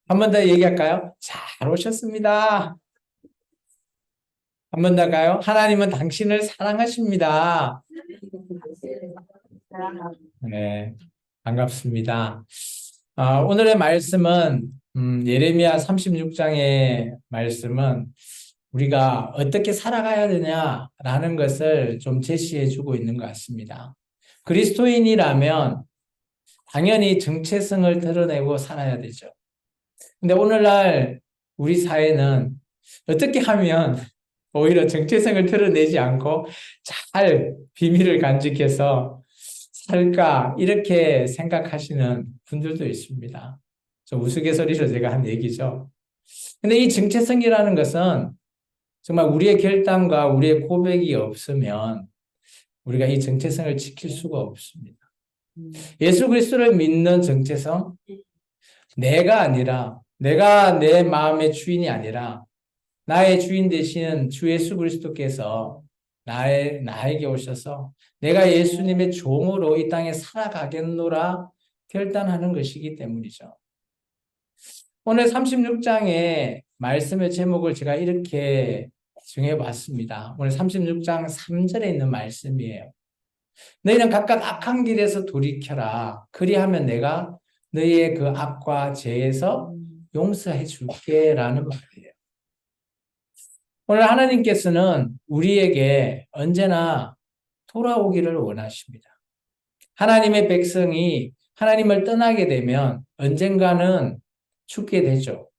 한 번 더 얘기할까요? 잘 오셨습니다. 한 번 더 할까요? 하나님은 당신을 사랑하십니다. 네, 반갑습니다. 오늘의 말씀은 예레미야 36장의 말씀은 우리가 어떻게 살아가야 되냐라는 것을 좀 제시해 주고 있는 것 같습니다. 그리스도인이라면 당연히 정체성을 드러내고 살아야 되죠. 근데 오늘날 우리 사회는 어떻게 하면 오히려 정체성을 드러내지 않고 잘 비밀을 간직해서 살까 이렇게 생각하시는 분들도 있습니다. 좀 우스갯소리로 제가 한 얘기죠. 근데 이 정체성이라는 것은 정말 우리의 결단과 우리의 고백이 없으면 우리가 이 정체성을 지킬 수가 없습니다. 예수 그리스도를 믿는 정체성, 내가 아니라 내가 내 마음의 주인이 아니라 나의 주인 되시는 주 예수 그리스도께서 나에게 오셔서 내가 예수님의 종으로 이 땅에 살아가겠노라 결단하는 것이기 때문이죠. 오늘 36장의 말씀의 제목을 제가 이렇게 정해봤습니다. 오늘 36장 3절에 있는 말씀이에요. 너희는 각각 악한 길에서 돌이켜라. 그리하면 내가 너희의 그 악과 죄에서 용서해 줄게 라는 말이에요. 오늘 하나님께서는 우리에게 언제나 돌아오기를 원하십니다. 하나님의 백성이 하나님을 떠나게 되면 언젠가는 죽게 되죠.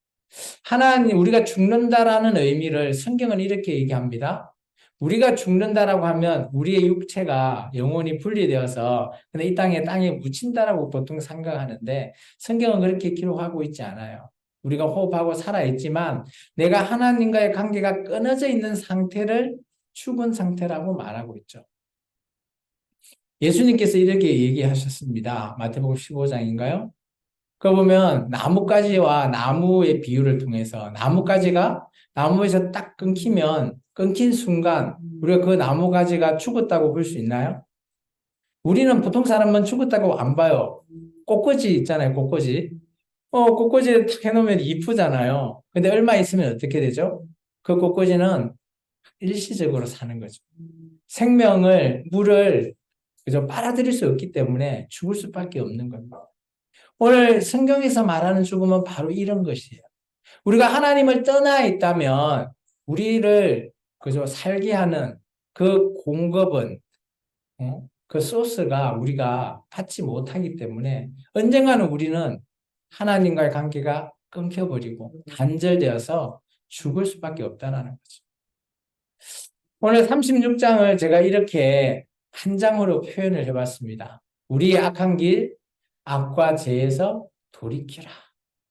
우리가 죽는다라는 의미를 성경은 이렇게 얘기합니다. 우리가 죽는다라고 하면 우리의 육체가 영혼이 분리되어서 근데 이 땅에 묻힌다라고 보통 생각하는데 성경은 그렇게 기록하고 있지 않아요. 우리가 호흡하고 살아있지만 내가 하나님과의 관계가 끊어져 있는 상태를 죽은 상태라고 말하고 있죠. 예수님께서 이렇게 얘기하셨습니다. 마태복음 15장인가요? 그거 보면 나뭇가지와 나무의 비유를 통해서 나뭇가지가 나무에서 딱 끊긴 순간 우리가 그 나뭇가지가 죽었다고 볼 수 있나요? 우리는 보통 사람은 죽었다고 안 봐요. 꽃꽂이 있잖아요, 꽃꽂이. 꽃꽂이를 탁 해놓으면 이쁘잖아요. 근데 얼마 있으면 어떻게 되죠? 그 꽃꽂이는 일시적으로 사는 거죠. 물을 그저 빨아들일 수 없기 때문에 죽을 수밖에 없는 겁니다. 오늘 성경에서 말하는 죽음은 바로 이런 것이에요. 우리가 하나님을 떠나 있다면 우리를 그저 살게 하는 그 공급은 그 소스가 우리가 받지 못하기 때문에 언젠가는 우리는 하나님과의 관계가 끊겨버리고 단절되어서 죽을 수밖에 없다는 거죠. 오늘 36장을 제가 이렇게 한 장으로 표현을 해봤습니다. 우리의 악한 길, 악과 죄에서 돌이키라.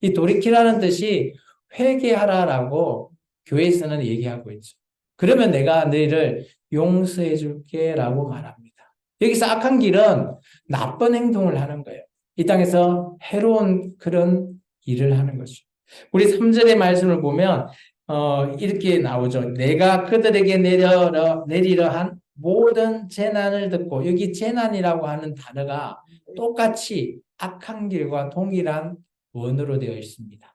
이 돌이키라는 뜻이 회개하라라고 교회에서는 얘기하고 있죠. 그러면 내가 너희를 용서해 줄게 라고 말합니다. 여기서 악한 길은 나쁜 행동을 하는 거예요. 이 땅에서 해로운 그런 일을 하는 거죠. 우리 3절의 말씀을 보면 이렇게 나오죠. 내가 그들에게 내리려 한 모든 재난을 듣고 여기 재난이라고 하는 단어가 똑같이 악한 길과 동일한 원어로 되어 있습니다.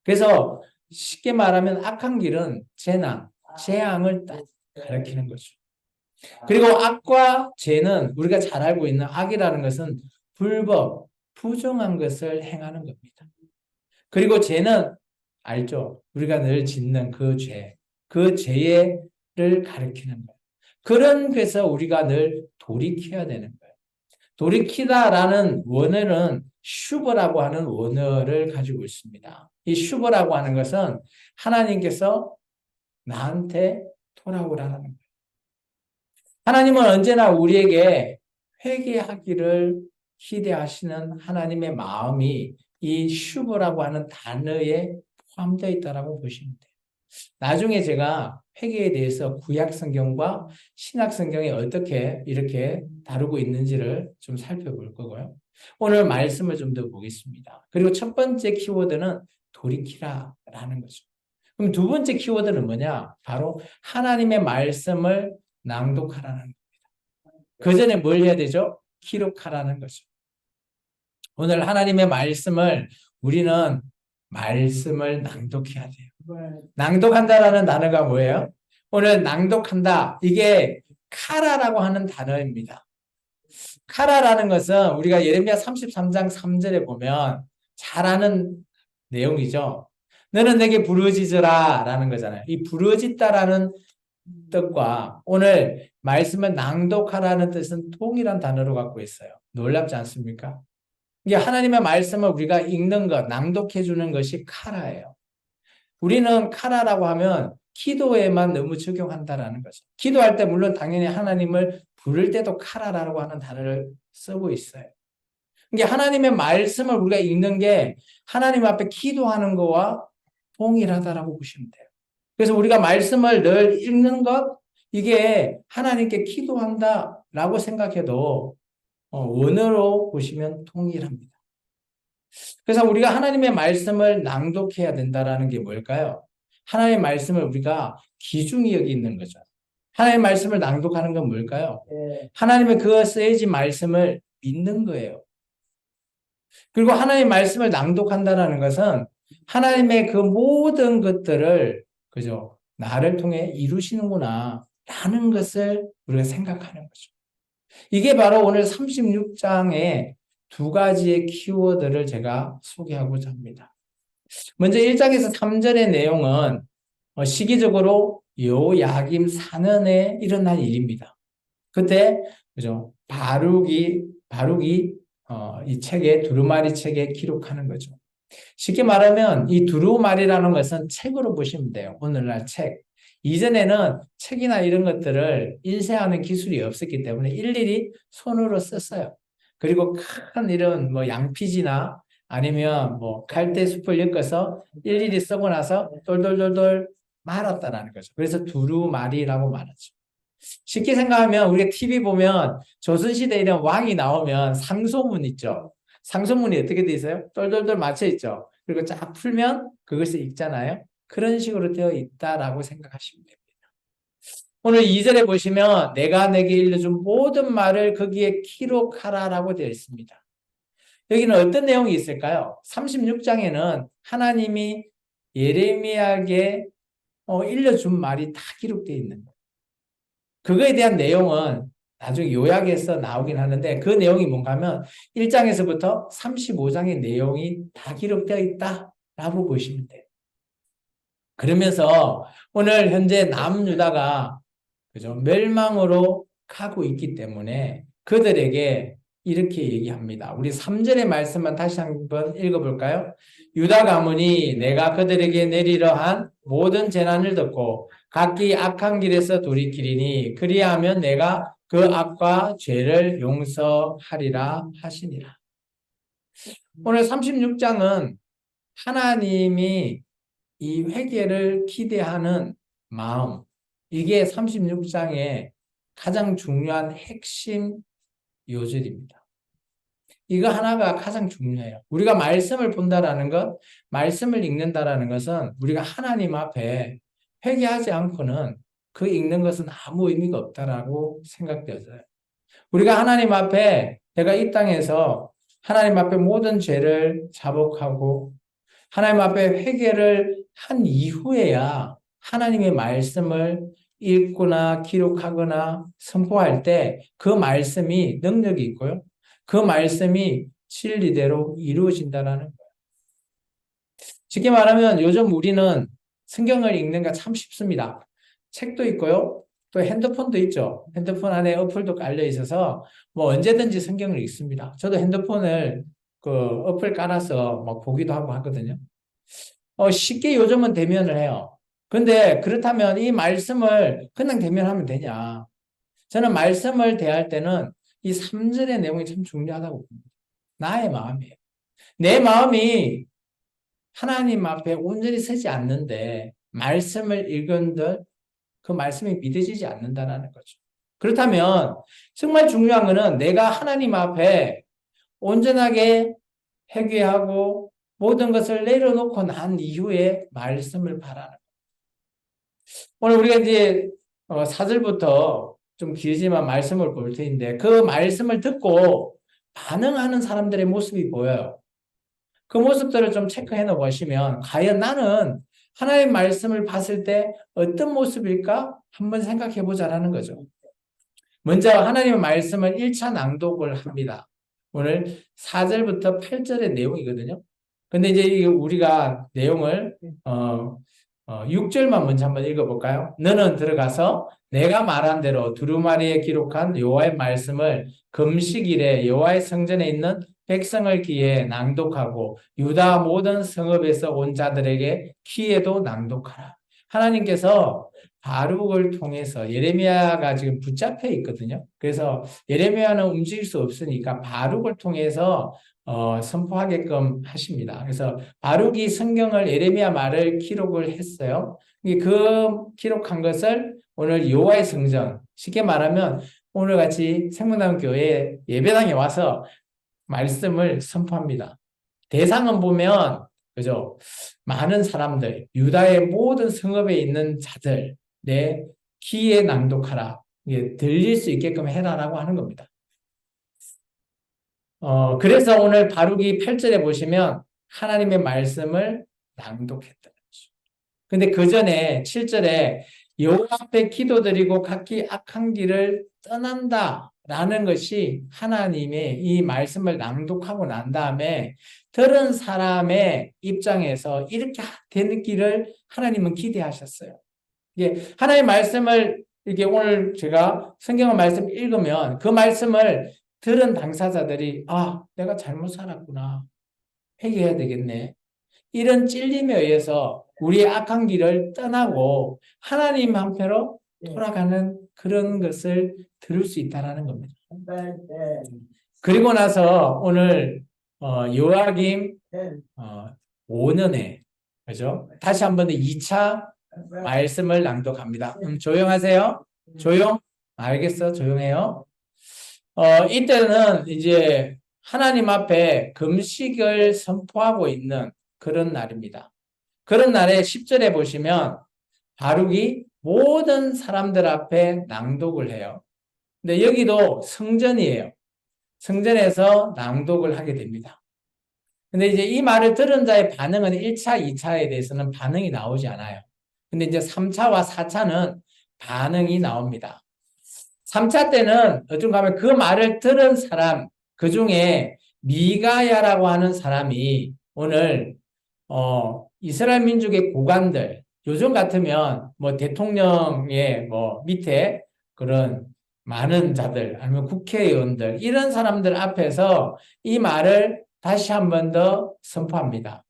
그래서 쉽게 말하면 악한 길은 재앙을 가리키는 거죠. 그리고 악과 죄는 우리가 잘 알고 있는 악이라는 것은 부정한 것을 행하는 겁니다. 그리고 죄는 알죠? 우리가 늘 짓는 그 죄를 가리키는 거예요. 그런 그래서 우리가 늘 돌이켜야 되는 거예요. 돌이키다라는 원어는 슈버라고 하는 원어를 가지고 있습니다. 이 슈버라고 하는 것은 하나님께서 나한테 돌아오라는 거예요. 하나님은 언제나 우리에게 회개하기를 기대하시는 하나님의 마음이 이 슈버라고 하는 단어에 포함되어 있다고 보시면 돼요. 나중에 제가 회개에 대해서 구약 성경과 신약 성경이 어떻게 이렇게 다루고 있는지를 좀 살펴볼 거고요. 오늘 말씀을 좀 더 보겠습니다. 그리고 첫 번째 키워드는 돌이키라라는 거죠. 그럼 두 번째 키워드는 뭐냐? 바로 하나님의 말씀을 낭독하라는 겁니다. 그 전에 뭘 해야 되죠? 기록하라는 거죠. 오늘 하나님의 말씀을 우리는 말씀을 낭독해야 돼요. 낭독한다라는 단어가 뭐예요? 오늘 낭독한다. 이게 카라라고 하는 단어입니다. 카라라는 것은 우리가 예레미야 33장 3절에 보면 잘 아는 내용이죠. 너는 내게 부르짖으라 라는 거잖아요. 이 부르짖다라는 뜻과 오늘 말씀을 낭독하라는 뜻은 동일한 단어로 갖고 있어요. 놀랍지 않습니까? 이게 하나님의 말씀을 우리가 읽는 것, 낭독해 주는 것이 카라예요. 우리는 카라라고 하면 기도에만 너무 적용한다라는 거죠. 기도할 때 물론 당연히 하나님을 부를 때도 카라라고 하는 단어를 쓰고 있어요. 이게 하나님의 말씀을 우리가 읽는 게 하나님 앞에 기도하는 거와 동일하다라고 보시면 돼요. 그래서 우리가 말씀을 늘 읽는 것, 이게 하나님께 기도한다라고 생각해도 원어로 보시면 동일합니다. 그래서 우리가 하나님의 말씀을 낭독해야 된다라는 게 뭘까요? 하나님의 말씀을 우리가 귀중히 여기는 거죠. 하나님의 말씀을 낭독하는 건 뭘까요? 하나님의 그 쓰여진 말씀을 믿는 거예요. 그리고 하나님의 말씀을 낭독한다라는 것은 하나님의 그 모든 것들을 그죠? 나를 통해 이루시는구나 라는 것을 우리가 생각하는 거죠. 이게 바로 오늘 36장의 두 가지의 키워드를 제가 소개하고자 합니다. 먼저 1장에서 3절의 내용은 시기적으로 요야김 4년에 일어난 일입니다. 그때 그죠? 바룩이 이 책에 두루마리 책에 기록하는 거죠. 쉽게 말하면 이 두루마리라는 것은 책으로 보시면 돼요. 오늘날 책. 이전에는 책이나 이런 것들을 인쇄하는 기술이 없었기 때문에 일일이 손으로 썼어요. 그리고 큰 이런 뭐 양피지나 아니면 뭐 갈대숲을 엮어서 일일이 쓰고 나서 돌돌돌돌 말았다라는 거죠. 그래서 두루마리라고 말하죠. 쉽게 생각하면 우리가 TV 보면 조선시대 이런 왕이 나오면 상소문 있죠. 상소문이 어떻게 돼 있어요? 똘똘똘 맞춰 있죠. 그리고 쫙 풀면 그것을 읽잖아요. 그런 식으로 되어 있다라고 생각하시면 됩니다. 오늘 2절에 보시면 내가 내게 일러준 모든 말을 거기에 기록하라라고 되어 있습니다. 여기는 어떤 내용이 있을까요? 36장에는 하나님이 예레미야에게 일러준 말이 다 기록되어 있는 거예요. 그거에 대한 내용은 나중에 요약해서 나오긴 하는데 그 내용이 뭔가 하면 1장에서부터 35장의 내용이 다 기록되어 있다라고 보시면 돼요. 그러면서 오늘 현재 남유다가 그죠? 멸망으로 가고 있기 때문에 그들에게 이렇게 얘기합니다. 우리 3절의 말씀만 다시 한번 읽어볼까요? 유다 가문이 내가 그들에게 내리려 한 모든 재난을 듣고 각기 악한 길에서 돌이키리니 그리하면 내가 그 악과 죄를 용서하리라 하시니라. 오늘 36장은 하나님이 이 회개를 기대하는 마음, 이게 36장의 가장 중요한 핵심 요절입니다. 이거 하나가 가장 중요해요. 우리가 말씀을 본다라는 것, 말씀을 읽는다라는 것은 우리가 하나님 앞에 회개하지 않고는 그 읽는 것은 아무 의미가 없다라고 생각되어져요. 우리가 하나님 앞에 내가 이 땅에서 하나님 앞에 모든 죄를 자복하고 하나님 앞에 회개를 한 이후에야 하나님의 말씀을 읽거나 기록하거나 선포할 때 그 말씀이 능력이 있고요. 그 말씀이 진리대로 이루어진다는 거예요. 쉽게 말하면 요즘 우리는 성경을 읽는 게 참 쉽습니다. 책도 있고요. 또 핸드폰도 있죠. 핸드폰 안에 어플도 깔려 있어서 뭐 언제든지 성경을 읽습니다. 저도 핸드폰을 그 어플 깔아서 막 보기도 하고 하거든요. 쉽게 요즘은 대면을 해요. 근데 그렇다면 이 말씀을 그냥 대면하면 되냐? 저는 말씀을 대할 때는 이 3절의 내용이 참 중요하다고 봅니다. 나의 마음이에요. 내 마음이 하나님 앞에 온전히 서지 않는데 말씀을 읽은들 그 말씀이 믿어지지 않는다는 거죠. 그렇다면 정말 중요한 것은 내가 하나님 앞에 온전하게 회개하고 모든 것을 내려놓고 난 이후에 말씀을 바라는 거예요. 오늘 우리가 이제 4절부터 좀 길지만 말씀을 볼 텐데 그 말씀을 듣고 반응하는 사람들의 모습이 보여요. 그 모습들을 좀 체크해 놓고 보시면 과연 나는 하나님 말씀을 봤을 때 어떤 모습일까? 한번 생각해 보자라는 거죠. 먼저 하나님의 말씀을 1차 낭독을 합니다. 오늘 4절부터 8절의 내용이거든요. 근데 이제 우리가 내용을 6절만 먼저 한번 읽어볼까요? 너는 들어가서 내가 말한 대로 두루마리에 기록한 여호와의 말씀을 금식일에 여호와의 성전에 있는 백성을 귀에 낭독하고 유다 모든 성읍에서 온 자들에게 귀에도 낭독하라. 하나님께서 바룩을 통해서 예레미야가 지금 붙잡혀 있거든요. 그래서 예레미야는 움직일 수 없으니까 바룩을 통해서 선포하게끔 하십니다. 그래서 바룩이 성경을 예레미야 말을 기록을 했어요. 그 기록한 것을 오늘 여호와의 성전, 쉽게 말하면 오늘 같이 생명나무 교회 예배당에 와서 말씀을 선포합니다. 대상은 보면 그죠? 많은 사람들, 유다의 모든 성읍에 있는 자들, 내 귀에 낭독하라. 들릴 수 있게끔 해라라고 하는 겁니다. 그래서 오늘 바룩이 8절에 보시면 하나님의 말씀을 낭독했다. 근데 그 전에 7절에 여호와 앞에 기도드리고 각기 악한 길을 떠난다라는 것이 하나님의 이 말씀을 낭독하고 난 다음에 들은 사람의 입장에서 이렇게 되는 길을 하나님은 기대하셨어요. 하나님의 말씀을 이렇게 오늘 제가 성경의 말씀 읽으면 그 말씀을 들은 당사자들이 내가 잘못 살았구나. 회개해야 되겠네. 이런 찔림에 의해서 우리의 악한 길을 떠나고 하나님 한패로 돌아가는 그런 것을 들을 수 있다는 겁니다. 그리고 나서 오늘 요아김 5년에 그죠? 다시 한번 2차 말씀을 낭독합니다. 조용하세요. 조용. 알겠어. 조용해요. 이때는 이제 하나님 앞에 금식을 선포하고 있는 그런 날입니다. 그런 날에 10절에 보시면 바룩이 모든 사람들 앞에 낭독을 해요. 근데 여기도 성전이에요. 성전에서 낭독을 하게 됩니다. 근데 이제 이 말을 들은 자의 반응은 1차, 2차에 대해서는 반응이 나오지 않아요. 근데 이제 3차와 4차는 반응이 나옵니다. 3차 때는 어쩐가 하면 그 말을 들은 사람, 그 중에 미가야라고 하는 사람이 오늘 이스라엘 민족의 고관들, 요즘 같으면 뭐 대통령의 뭐 밑에 그런 많은 자들, 아니면 국회의원들, 이런 사람들 앞에서 이 말을 다시 한 번 더 선포합니다.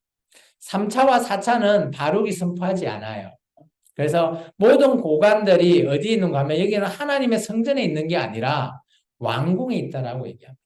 3차와 4차는 바룩이 선포하지 않아요. 그래서 모든 고관들이 어디 있는가 하면 여기는 하나님의 성전에 있는 게 아니라 왕궁에 있다라고 얘기합니다.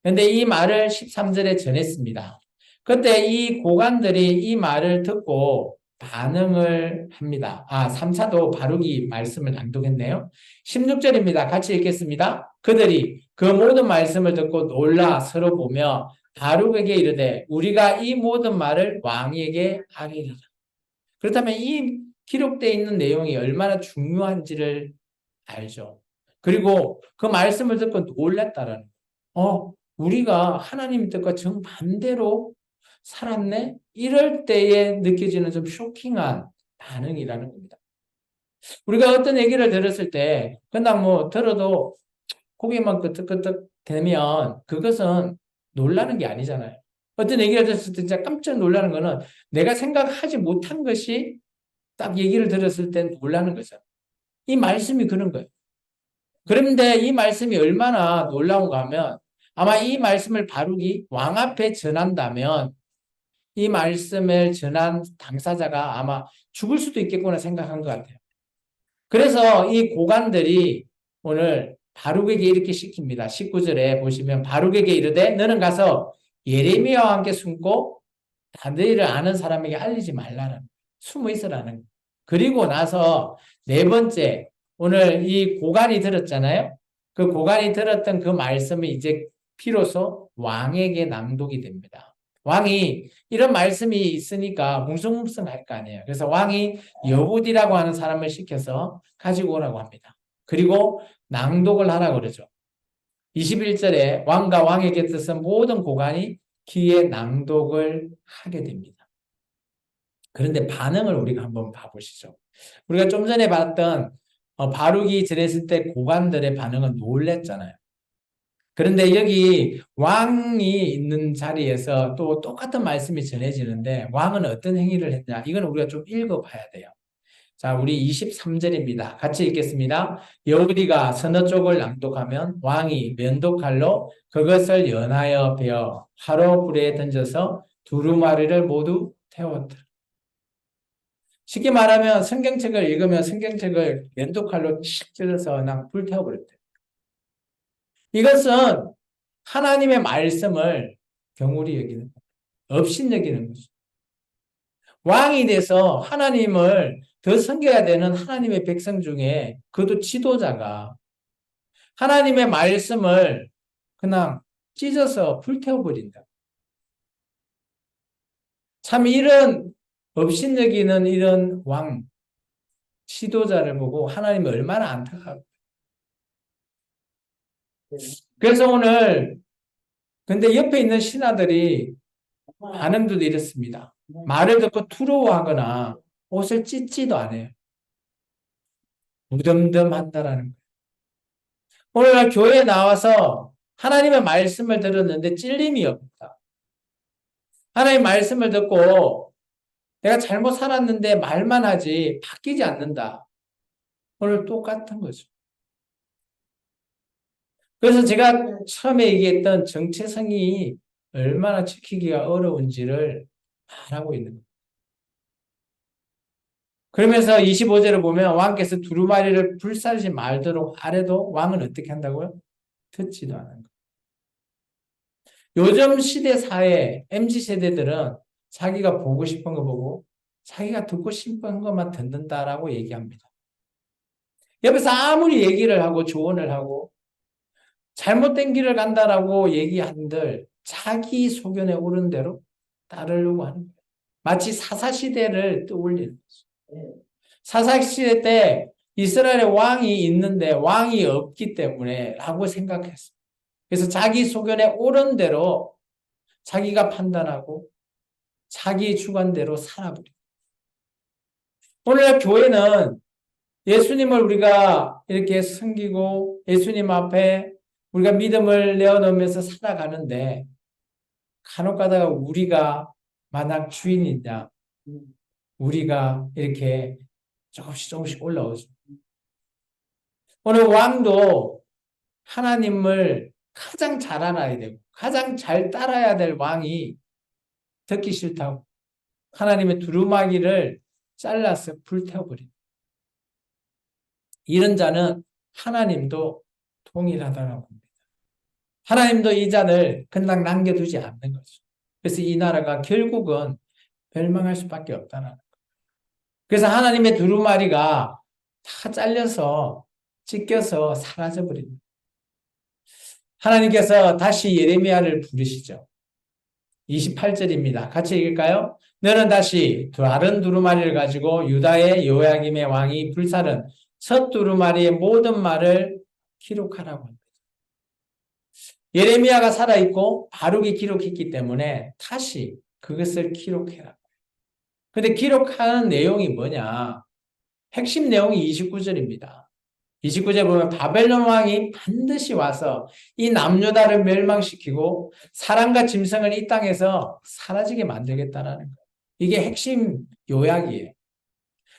그런데 이 말을 13절에 전했습니다. 그때 이 고관들이 이 말을 듣고 반응을 합니다. 3차도 바룩이 말씀을 낭독했네요. 16절입니다. 같이 읽겠습니다. 그들이 그 모든 말씀을 듣고 놀라 서로 보며 바룩에게 이르되 우리가 이 모든 말을 왕에게 하리라. 그렇다면 이 기록되어 있는 내용이 얼마나 중요한지를 알죠. 그리고 그 말씀을 듣고 놀랐다라는 우리가 하나님 뜻과 정반대로 살았네? 이럴 때에 느껴지는 좀 쇼킹한 반응이라는 겁니다. 우리가 어떤 얘기를 들었을 때 그냥 뭐 들어도 고개만 끄덕끄덕 되면 그것은 놀라는 게 아니잖아요. 어떤 얘기를 들었을 때 진짜 깜짝 놀라는 거는 내가 생각하지 못한 것이 딱 얘기를 들었을 때 놀라는 거죠. 이 말씀이 그런 거예요. 그런데 이 말씀이 얼마나 놀라운가 하면 아마 이 말씀을 바룩이 왕 앞에 전한다면 이 말씀을 전한 당사자가 아마 죽을 수도 있겠구나 생각한 것 같아요. 그래서 이 고관들이 오늘 바룩에게 이렇게 시킵니다. 19절에 보시면 바룩에게 이르되 너는 가서 예레미야와 함께 숨고 너희를 아는 사람에게 알리지 말라는 숨어 있으라는. 그리고 나서 네 번째 오늘 이 고관이 들었잖아요. 그 고관이 들었던 그 말씀이 이제 비로소 왕에게 낭독이 됩니다. 왕이 이런 말씀이 있으니까 뭉숭뭉숭할 거 아니에요. 그래서 왕이 여훗이라고 하는 사람을 시켜서 가지고 오라고 합니다. 그리고 낭독을 하라고 그러죠. 21절에 왕과 왕에게 뜻은 모든 고관이 귀에 낭독을 하게 됩니다. 그런데 반응을 우리가 한번 봐보시죠. 우리가 좀 전에 봤던 바룩이 지냈을 때 고관들의 반응은 놀랬잖아요. 그런데 여기 왕이 있는 자리에서 또 똑같은 말씀이 전해지는데 왕은 어떤 행위를 했냐? 이건 우리가 좀 읽어봐야 돼요. 자, 우리 23절입니다. 같이 읽겠습니다. 여우디가 서너 쪽을 낭독하면 왕이 면도칼로 그것을 연하여 베어 화로 불에 던져서 두루마리를 모두 태웠더라. 쉽게 말하면 성경책을 읽으면 성경책을 면도칼로 칙 찔러서 그냥 불태워버렸대요. 이것은 하나님의 말씀을 경홀히 여기는 거예요. 업신여기는 거죠. 왕이 돼서 하나님을 더 섬겨야 되는 하나님의 백성 중에 그도 지도자가 하나님의 말씀을 그냥 찢어서 불태워버린다. 참 이런 업신여기는 이런 왕, 지도자를 보고 하나님이 얼마나 안타까워. 그래서 오늘 근데 옆에 있는 신하들이 반응도 이렇습니다. 말을 듣고 두려워하거나 옷을 찢지도 않아요. 무덤덤한다라는 거예요. 오늘날 교회에 나와서 하나님의 말씀을 들었는데 찔림이 없다. 하나님의 말씀을 듣고 내가 잘못 살았는데 말만 하지 바뀌지 않는다. 오늘 똑같은 거죠. 그래서 제가 처음에 얘기했던 정체성이 얼마나 지키기가 어려운지를 말하고 있는 거예요. 그러면서 25절을 보면 왕께서 두루마리를 불사르지 말도록 하래도 왕은 어떻게 한다고요? 듣지도 않은 거예요. 요즘 시대 사회 MZ세대들은 자기가 보고 싶은 거 보고 자기가 듣고 싶은 것만 듣는다라고 얘기합니다. 옆에서 아무리 얘기를 하고 조언을 하고 잘못된 길을 간다라고 얘기한들 자기 소견에 오른 대로 따르려고 하는 거예요. 마치 사사시대를 떠올리는 거죠. 사사시대 때 이스라엘에 왕이 있는데 왕이 없기 때문에 라고 생각했어요. 그래서 자기 소견에 옳은 대로 자기가 판단하고 자기 주관대로 살아버려요. 오늘날 교회는 예수님을 우리가 이렇게 섬기고 예수님 앞에 우리가 믿음을 내어놓으면서 살아가는데 간혹 가다가 우리가 만약 주인이냐 우리가 이렇게 조금씩 올라오죠. 오늘 왕도 하나님을 가장 잘 알아야 되고 가장 잘 따라야 될 왕이 듣기 싫다고 하나님의 두루마기를 잘라서 불태워버립니다. 이런 자는 하나님도 동일하다고 봅니다. 하나님도 이 자를 그냥 남겨두지 않는 거죠. 그래서 이 나라가 결국은 멸망할 수밖에 없다는 거예요. 그래서 하나님의 두루마리가 다 잘려서 찢겨서 사라져버립니다. 하나님께서 다시 예레미야를 부르시죠. 28절입니다. 같이 읽을까요? 너는 다시 다른 두루마리를 가지고 유다의 요야김의 왕이 불사른 첫 두루마리의 모든 말을 기록하라고 합니다. 예레미야가 살아있고 바룩이 기록했기 때문에 다시 그것을 기록해라. 근데 기록하는 내용이 뭐냐? 핵심 내용이 29절입니다. 29절에 보면 바벨론 왕이 반드시 와서 이 남유다를 멸망시키고 사람과 짐승을 이 땅에서 사라지게 만들겠다라는 거예요. 이게 핵심 요약이에요.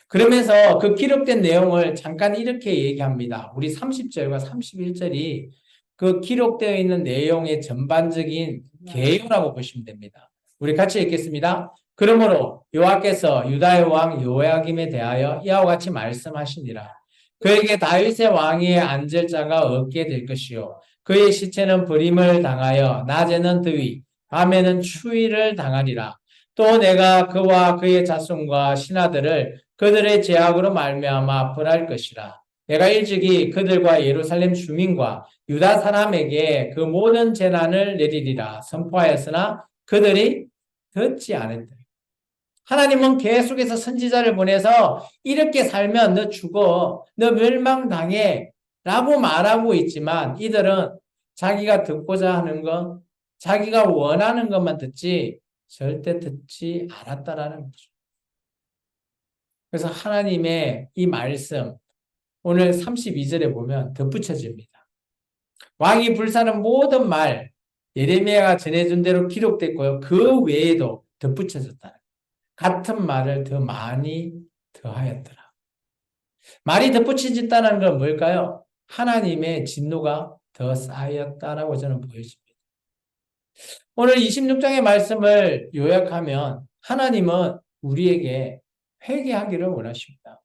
그러면서 그 기록된 내용을 잠깐 이렇게 얘기합니다. 우리 30절과 31절이 그 기록되어 있는 내용의 전반적인 개요라고 보시면 됩니다. 우리 같이 읽겠습니다. 그러므로 여호와께서 유다의 왕 요야김에 대하여 이와 같이 말씀하시니라. 그에게 다윗의 왕위에 앉을 자가 없게 될 것이요 그의 시체는 버림을 당하여 낮에는 더위 밤에는 추위를 당하리라. 또 내가 그와 그의 자손과 신하들을 그들의 죄악으로 말미암아 벌할 것이라. 내가 일찍이 그들과 예루살렘 주민과 유다 사람에게 그 모든 재난을 내리리라 선포하였으나 그들이 듣지 않았다. 하나님은 계속해서 선지자를 보내서 이렇게 살면 너 죽어, 너 멸망당해 라고 말하고 있지만 이들은 자기가 듣고자 하는 건 자기가 원하는 것만 듣지 절대 듣지 않았다라는 거죠. 그래서 하나님의 이 말씀 오늘 32절에 보면 덧붙여집니다. 왕이 불사는 모든 말 예레미야가 전해준 대로 기록됐고요. 그 외에도 덧붙여졌다. 같은 말을 더 많이 더하였더라. 말이 덧붙여졌다는 건 뭘까요? 하나님의 진노가 더 쌓였다라고 저는 보여집니다. 오늘 26장의 말씀을 요약하면 하나님은 우리에게 회개하기를 원하십니다.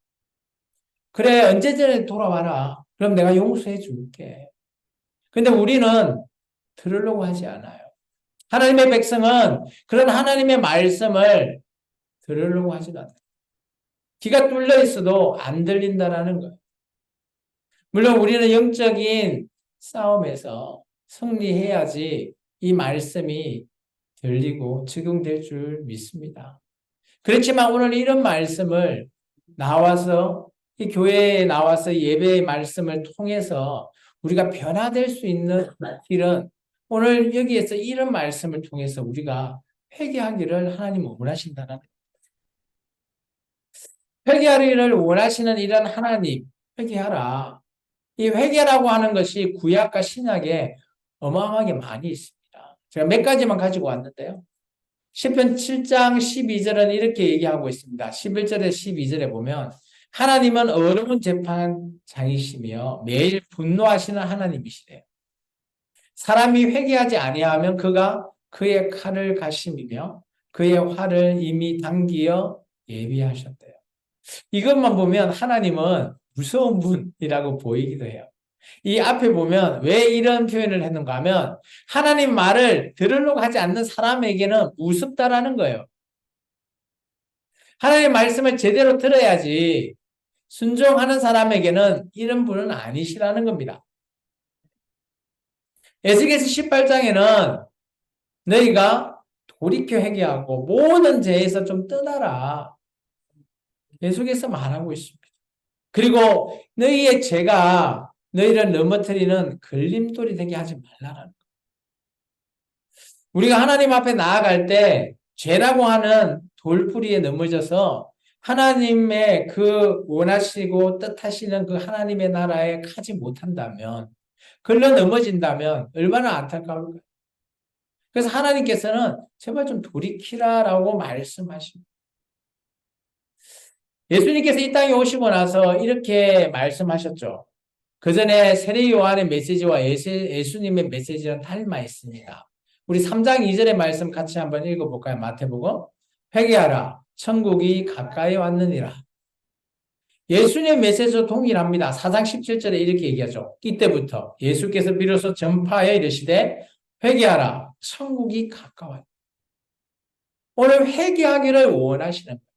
그래, 언제전에 돌아와라. 그럼 내가 용서해 줄게. 근데 우리는 들으려고 하지 않아요. 하나님의 백성은 그런 하나님의 말씀을 들으려고 하지 않아요. 귀가 뚫려 있어도 안 들린다라는 거예요. 물론 우리는 영적인 싸움에서 승리해야지 이 말씀이 들리고 적용될 줄 믿습니다. 그렇지만 오늘 이런 말씀을 나와서 이 교회에 나와서 예배의 말씀을 통해서 우리가 변화될 수 있는 길은 오늘 여기에서 이런 말씀을 통해서 우리가 회개하기를 하나님은 원하신다는 거예요. 회개하기를 원하시는 이런 하나님, 회개하라. 이 회개라고 하는 것이 구약과 신약에 어마어마하게 많이 있습니다. 제가 몇 가지만 가지고 왔는데요. 시편 7장 12절은 이렇게 얘기하고 있습니다. 11절에 12절에 보면 하나님은 어려운 재판장이시며 매일 분노하시는 하나님이시래요. 사람이 회개하지 아니하면 그가 그의 칼을 가심이며 그의 활을 이미 당기어 예비하셨대요. 이것만 보면 하나님은 무서운 분이라고 보이기도 해요. 이 앞에 보면 왜 이런 표현을 했는가 하면 하나님 말을 들으려고 하지 않는 사람에게는 우습다라는 거예요. 하나님 말씀을 제대로 들어야지 순종하는 사람에게는 이런 분은 아니시라는 겁니다. 에스겔서 18장에는 너희가 돌이켜 회개하고 모든 죄에서 좀 떠나라. 계속해서 말하고 있습니다. 그리고 너희의 죄가 너희를 넘어뜨리는 걸림돌이 되게 하지 말라는 거예요. 우리가 하나님 앞에 나아갈 때 죄라고 하는 돌부리에 넘어져서 하나님의 그 원하시고 뜻하시는 그 하나님의 나라에 가지 못한다면, 걸러 넘어진다면 얼마나 안타까울까요? 그래서 하나님께서는 제발 좀 돌이키라라고 말씀하십니다. 예수님께서 이 땅에 오시고 나서 이렇게 말씀하셨죠. 그 전에 세례 요한의 메시지와 예수님의 메시지는 닮아 있습니다. 우리 3장 2절의 말씀 같이 한번 읽어볼까요? 마태복음. 회개하라. 천국이 가까이 왔느니라. 예수님의 메시지도 동일합니다. 4장 17절에 이렇게 얘기하죠. 이때부터 예수께서 비로소 전파하여 이르시되 회개하라. 천국이 가까워요. 오늘 회개하기를 원하시는 거예요.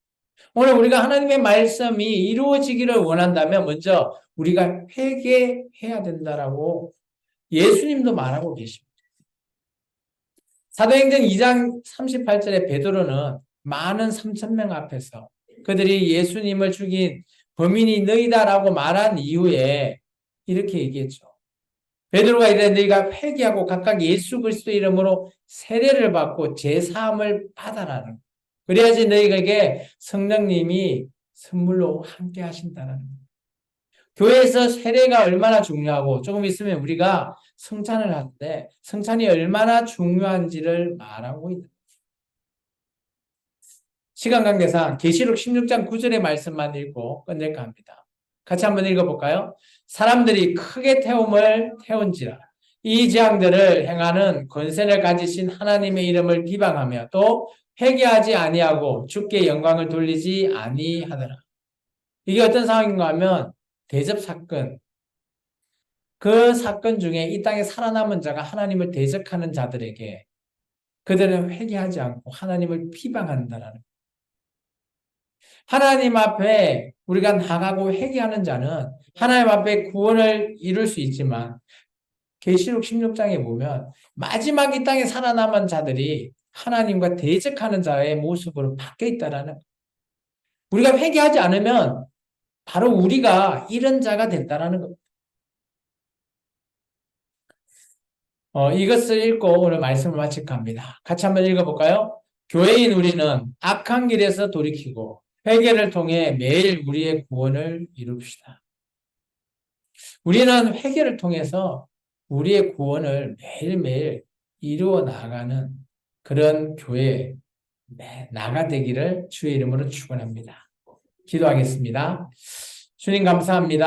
오늘 우리가 하나님의 말씀이 이루어지기를 원한다면 먼저 우리가 회개해야 된다라고 예수님도 말하고 계십니다. 사도행전 2장 38절에 베드로는 많은 3,000명 앞에서 그들이 예수님을 죽인 범인이 너희다라고 말한 이후에 이렇게 얘기했죠. 베드로가 이래 너희가 회개하고 각각 예수 그리스도의 이름으로 세례를 받고 제사함을 받아라는 거예요. 그래야지 너희에게 성령님이 선물로 함께 하신다는 거예요. 교회에서 세례가 얼마나 중요하고 조금 있으면 우리가 성찬을 하는데 성찬이 얼마나 중요한지를 말하고 있는 거예요. 시간 관계상 계시록 16장 9절의 말씀만 읽고 끝낼까 합니다. 같이 한번 읽어볼까요? 사람들이 크게 태운지라 이 재앙들을 행하는 권세를 가지신 하나님의 이름을 비방하며 또 회개하지 아니하고 주께 영광을 돌리지 아니하더라. 이게 어떤 상황인가 하면 대접 사건, 그 사건 중에 이 땅에 살아남은 자가 하나님을 대적하는 자들에게 그들은 회개하지 않고 하나님을 비방한다라는 거예요. 하나님 앞에 우리가 나가고 회개하는 자는 하나님 앞에 구원을 이룰 수 있지만 계시록 16장에 보면 마지막 이 땅에 살아남은 자들이 하나님과 대적하는 자의 모습으로 바뀌어 있다라는 거예요. 우리가 회개하지 않으면 바로 우리가 이런 자가 됐다라는 겁니다. 이것을 읽고 오늘 말씀을 마칠까 합니다. 같이 한번 읽어볼까요? 교회인 우리는 악한 길에서 돌이키고 회개를 통해 매일 우리의 구원을 이룹시다. 우리는 회개를 통해서 우리의 구원을 매일매일 이루어 나가는 그런 교회 나가 되기를 주의 이름으로 축원합니다. 기도하겠습니다. 주님 감사합니다.